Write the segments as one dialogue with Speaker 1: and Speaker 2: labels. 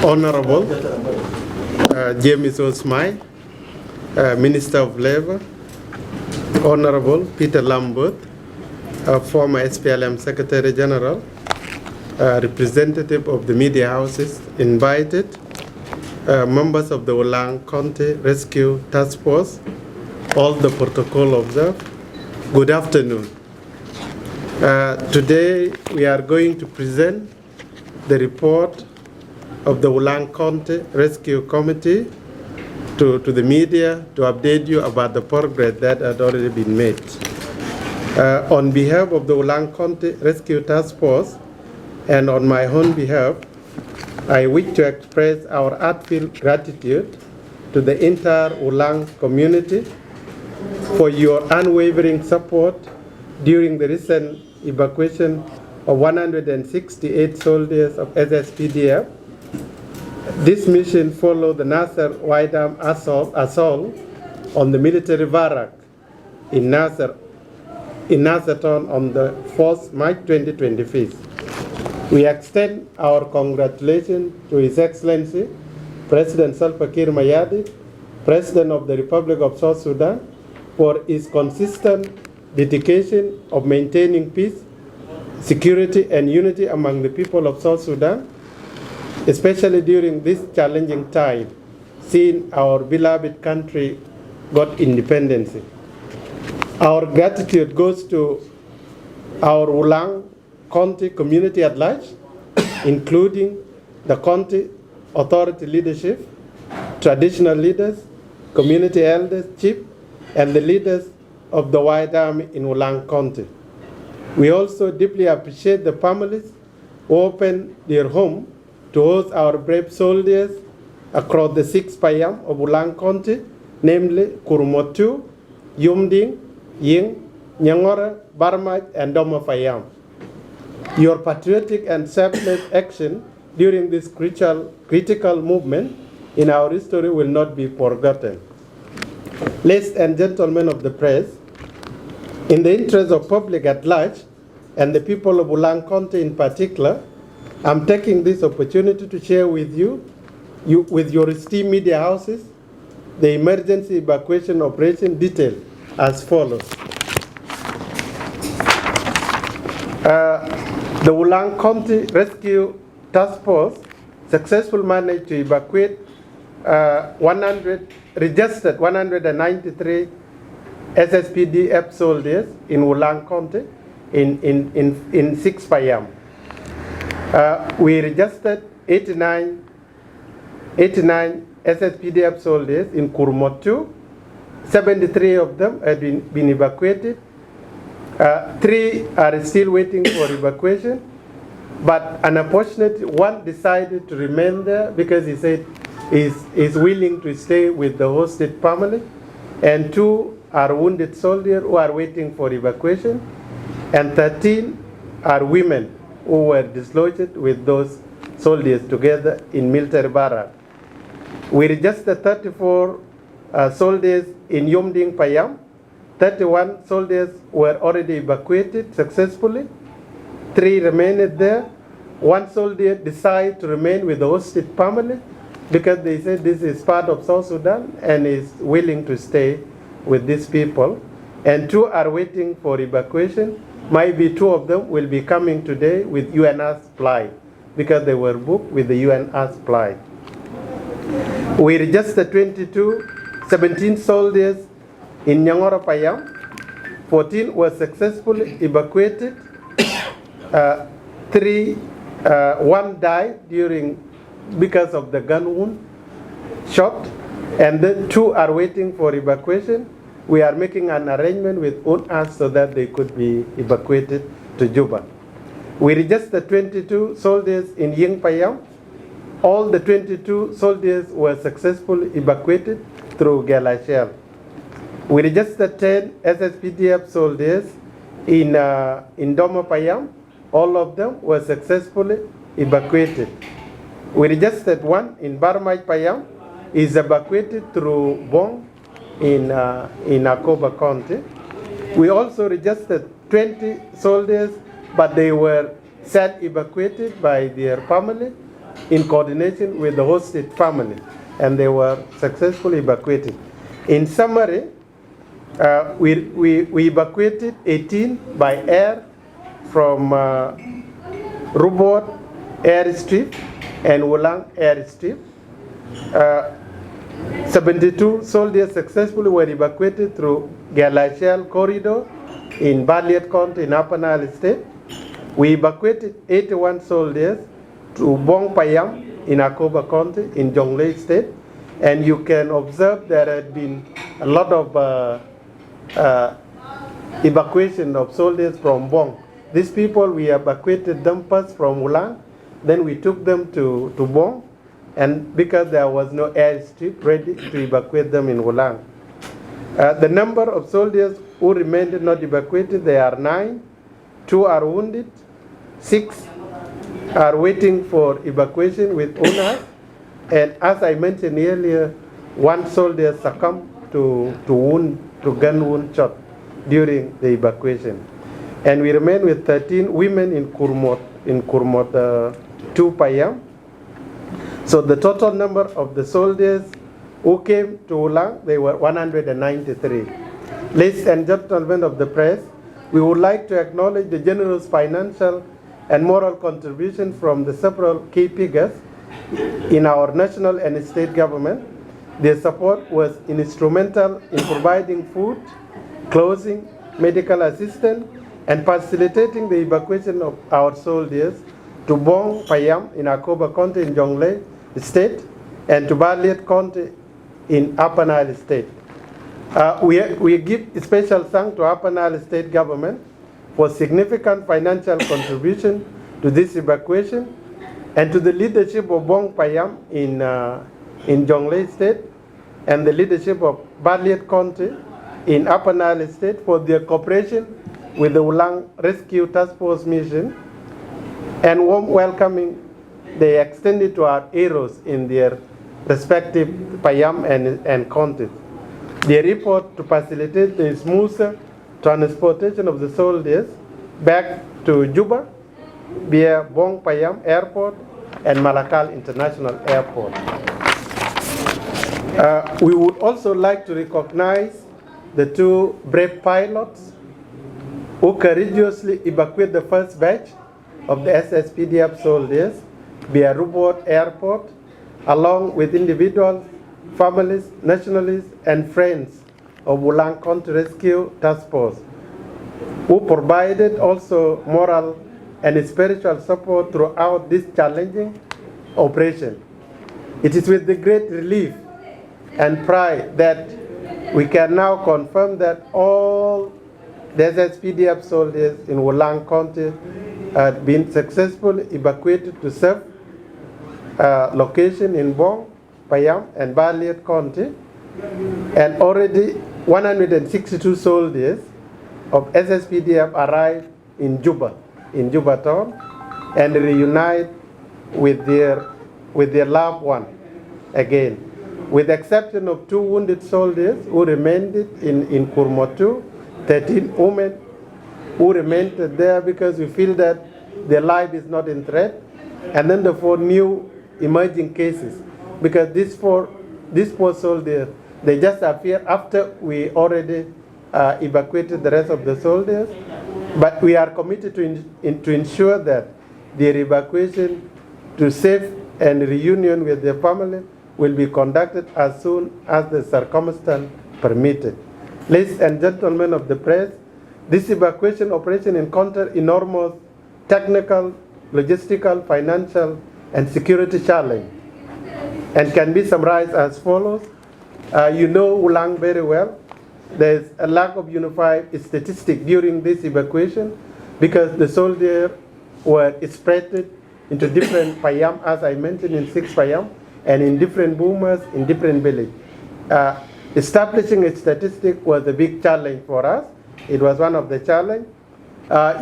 Speaker 1: Honorable James Osmai, Minister of Labor, Honorable Peter Lambert, former SPLM Secretary General, representative of the media houses invited, members of the Ulang County Rescue Task Force, all the protocol observed. Good afternoon. Today we are going to present the report of the Ulang County Rescue Committee to the media to update you about the progress that had already been made. On behalf of the Ulang County Rescue Task Force and on my own behalf, I wish to express our heartfelt gratitude to the entire Ulang community for your unwavering support during the recent evacuation of 168 soldiers of SSPDF. This mission followed the Nasser Waidam assault on the military barrack in Nasser town on the 4th March 2025. We extend our congratulations to His Excellency President Salva Kiir Mayardit, President of the Republic of South Sudan, for his consistent dedication of maintaining peace, security, and unity among the people of South Sudan, especially during this challenging time, seeing our beloved country got independence. Our gratitude goes to our Ulang County community at large, including the county authority leadership, traditional leaders, community elders, chiefs, and the leaders of the White Army in Ulang County. We also deeply appreciate the families who opened their home to host our brave soldiers across the 6 Payam of Ulang County, namely Kurumotu, Yumding, Ying, Nyangora, Barmaj, and Doma Payam. Your patriotic and selfless action during this critical movement in our history will not be forgotten. Ladies and gentlemen of the press, in the interest of public at large and the people of Ulang County in particular, I'm taking this opportunity to share with you with your esteemed media houses, the emergency evacuation operation detail as follows. The Ulang County Rescue Task Force successfully managed to evacuate registered 193 SSPDF soldiers in Ulang County in 6 Payam. We registered 89 SSPDF soldiers in Kurmotu. 73 of them have been evacuated. 3 are still waiting for evacuation, but unfortunately one decided to remain there because he said he's willing to stay with the hosted family, and 2 are wounded soldiers who are waiting for evacuation, and 13 are women who were dislodged with those soldiers together in military barrack. We registered 34 soldiers in Yomding Payam. 31 soldiers were already evacuated successfully. 3 remained there. 1 soldier decided to remain with the hosted family because they said this is part of South Sudan and is willing to stay with these people. And 2 are waiting for evacuation. Maybe 2 of them will be coming today with UNR's flight because they were booked with the UNR's flight. We registered 17 soldiers in Nyangora Payam. 14 were successfully evacuated. 1 died because of the gun wound shot, and then 2 are waiting for evacuation. We are making an arrangement with UNRWA so that they could be evacuated to Juba. We registered 22 soldiers in Ying Payam. All the 22 soldiers were successfully evacuated through Galashel. We registered 10 SSPDF soldiers in Doma Payam. All of them were successfully evacuated. We registered 1 in Barmaj Payam. Is evacuated through Bong in Akoba County. We also registered 20 soldiers, but they were self-evacuated by their family. in coordination with the hosted family, and they were successfully evacuated. In summary, we evacuated 18 by air from Rubot airstrip and Ulang airstrip. 72 soldiers successfully were evacuated through Galashel corridor in Baliat County in Upper Nile State. We evacuated 81 soldiers to Bong Payam in Akoba County in Jonglei State. And you can observe there had been a lot of evacuation of soldiers from Bong. These people, we evacuated them first from Ulang, then we took them to Bong, and because there was no airstrip ready to evacuate them in Ulang. The number of soldiers who remained not evacuated, they are 9, 2 are wounded, 6 are waiting for evacuation with UNAS, and as I mentioned earlier, 1 soldier succumbed to gun wound shot during the evacuation. And we remain with 13 women in Kurmot 2 Payam. So the total number of the soldiers who came to Ulang, they were 193. Ladies and gentlemen of the press, we would like to acknowledge the generous financial and moral contribution from the several key figures in our national and state government. Their support was instrumental in providing food, clothing, medical assistance, and facilitating the evacuation of our soldiers to Bong Payam in Akoba County in Jonglei State and to Baliat County in Upper Nile State. We give special thanks to Upper Nile State government for significant financial contribution to this evacuation, and to the leadership of Bong Payam in Jonglei State and the leadership of Baliat County in Upper Nile State for their cooperation with the Ulang Rescue Task Force mission, and warm welcoming they extended to our heroes in their respective Payam and counties. Their report to facilitate the smooth transportation of the soldiers back to Juba via Bong Payam Airport and Malakal International Airport. We would also like to recognize the 2 brave pilots who courageously evacuated the first batch of the SSPDF soldiers via Rubot Airport, along with individuals, families, nationalists, and friends of Ulang County Rescue Task Force, who provided also moral and spiritual support throughout this challenging operation. It is with the great relief and pride that we can now confirm that all the SSPDF soldiers in Ulang County had been successfully evacuated to safe location in Bong, Payam, and Baliat County, and already 162 soldiers of SSPDF arrived in Juba town, and reunite with their loved one again, with the exception of 2 wounded soldiers who remained in Kurmotu, 13 women who remained there because we feel that their life is not in threat, and then the 4 new emerging cases, because these four soldiers, they just appeared after we already evacuated the rest of the soldiers, but we are committed to ensure that their evacuation to safe and reunion with their family will be conducted as soon as the circumstance permitted. Ladies and gentlemen of the press, this evacuation operation encountered enormous technical, logistical, financial, and security challenge, and can be summarized as follows. You know Ulang very well. There's a lack of unified statistics during this evacuation because the soldiers were spread into different Payam, as I mentioned, in 6 Payam, and in different boomers in different villages. Establishing a statistic was a big challenge for us. It was one of the challenges.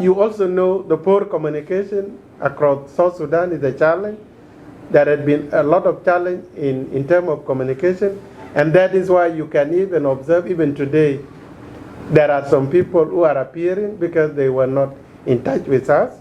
Speaker 1: You also know the poor communication across South Sudan is a challenge. There had been a lot of challenge in terms of communication, and that is why you can even observe, even today, there are some people who are appearing because they were not in touch with us.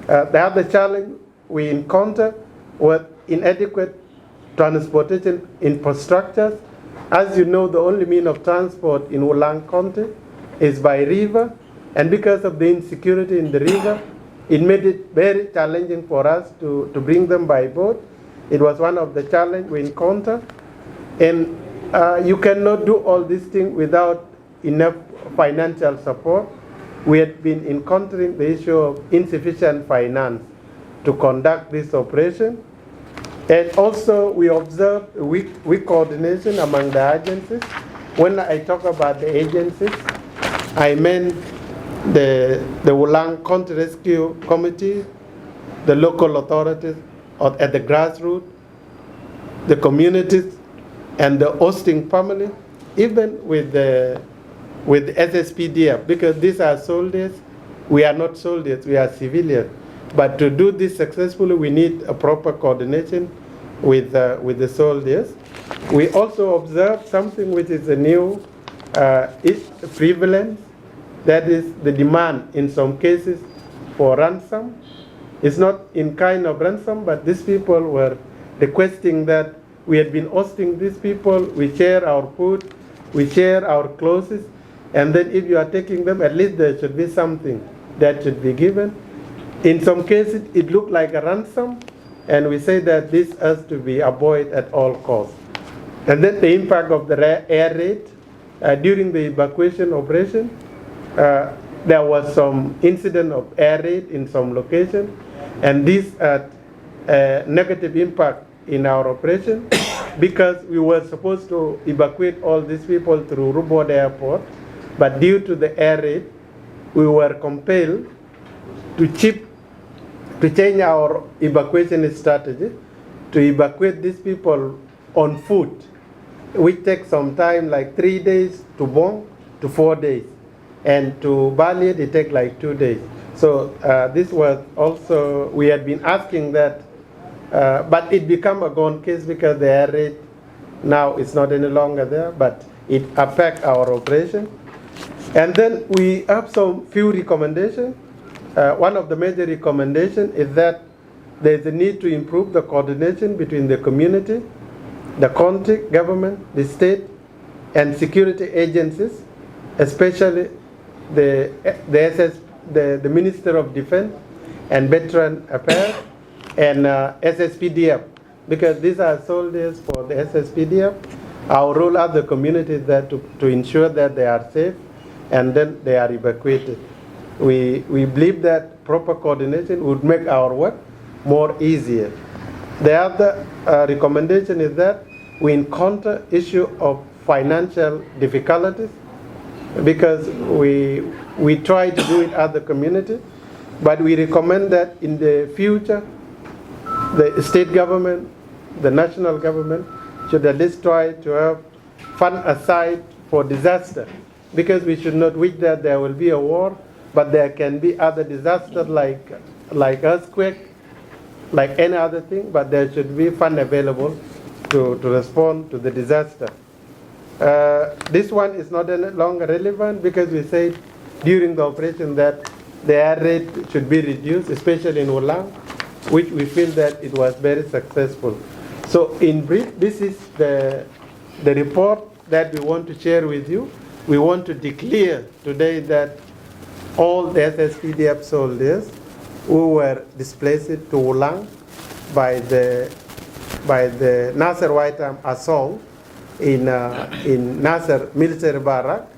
Speaker 1: The other challenge we encounter with inadequate transportation infrastructures. As you know, the only mean of transport in Ulang County is by river, and because of the insecurity in the river, it made it very challenging for us to bring them by boat. It was one of the challenges we encountered, and you cannot do all these things without enough financial support. We had been encountering the issue of insufficient finance to conduct this operation. And also we observed weak coordination among the agencies. When I talk about the agencies, I meant the Ulang County Rescue Committee, the local authorities at the grassroots, the communities, and the hosting family, even with the SSPDF, because these are soldiers. We are not soldiers, we are civilians. But to do this successfully, we need a proper coordination with the soldiers. We also observe something which is a new prevalence, that is the demand in some cases for ransom. It's not in kind of ransom, but these people were requesting that we had been hosting these people, we share our food, we share our clothes, and then if you are taking them, at least there should be something that should be given. In some cases, it looked like a ransom, and we say that this has to be avoided at all costs. And then the impact of the air raid during the evacuation operation, there was some incident of air raid in some locations, and this had a negative impact in our operation because we were supposed to evacuate all these people through Rubod Airport, but due to the air raid, we were compelled to change our evacuation strategy to evacuate these people on foot, which takes some time, like 3 days to Bong to 4 days, and to Bali it takes like 2 days. So this was also, we had been asking that, but it became a gone case because the air raid now is not any longer there, but it affects our operation. And then we have some few recommendations. One of the major recommendations is that there is a need to improve the coordination between the community, the county government, the state, and security agencies, especially the Minister of Defense and Veteran Affairs and SSPDF, because these are soldiers for the SSPDF. Our role as the community is that to ensure that they are safe and then they are evacuated. We believe that proper coordination would make our work more easier. The other recommendation is that we encounter issue of financial difficulties because we try to do it as the community, but we recommend that in the future the state government, the national government should at least try to have fund aside for disaster, because we should not wish that there will be a war, but there can be other disasters like earthquake, like any other thing, but there should be fund available to respond to the disaster. This one is not any longer relevant because we said during the operation that the air raid should be reduced, especially in Ulang, which we feel that it was very successful. So in brief, this is the report that we want to share with you. We want to declare today that all the SSPDF soldiers who were displaced to Ulang by the Nasser White Arm assault in Nasser military barrack,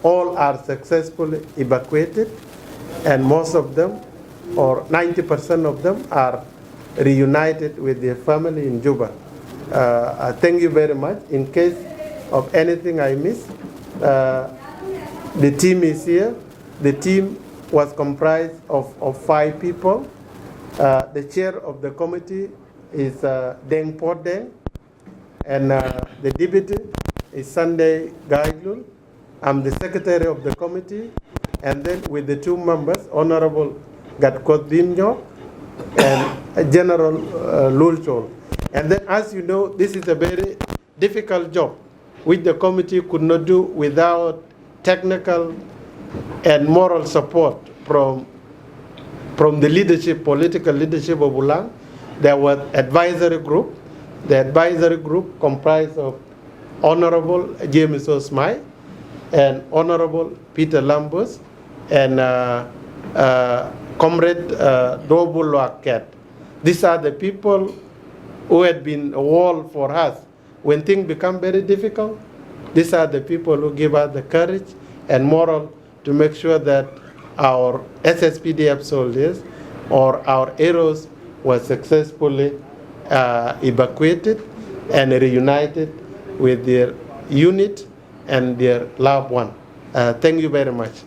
Speaker 1: all are successfully evacuated, and most of them, or 90% of them, are reunited with their family in Juba. Thank you very much. In case of anything I missed, the team is here. The team was comprised of 5 people. The chair of the committee is Deng Pot Deng, and the deputy is Sunday Gaiglul. I'm the secretary of the committee, and then with the 2 members, Honorable Gatkot Dimnyo and General Lulchol. And then, as you know, this is a very difficult job, which the committee could not do without technical and moral support from the leadership, political leadership of Ulang, there was advisory group. The advisory group comprised of Honorable James Osmai and Honorable Peter Lambus and Comrade Dobul Waket. These are the people who had been a wall for us. When things become very difficult, these are the people who give us the courage and moral to make sure that our SSPDF soldiers or our heroes were successfully evacuated and reunited with their unit and their loved one. Thank you very much.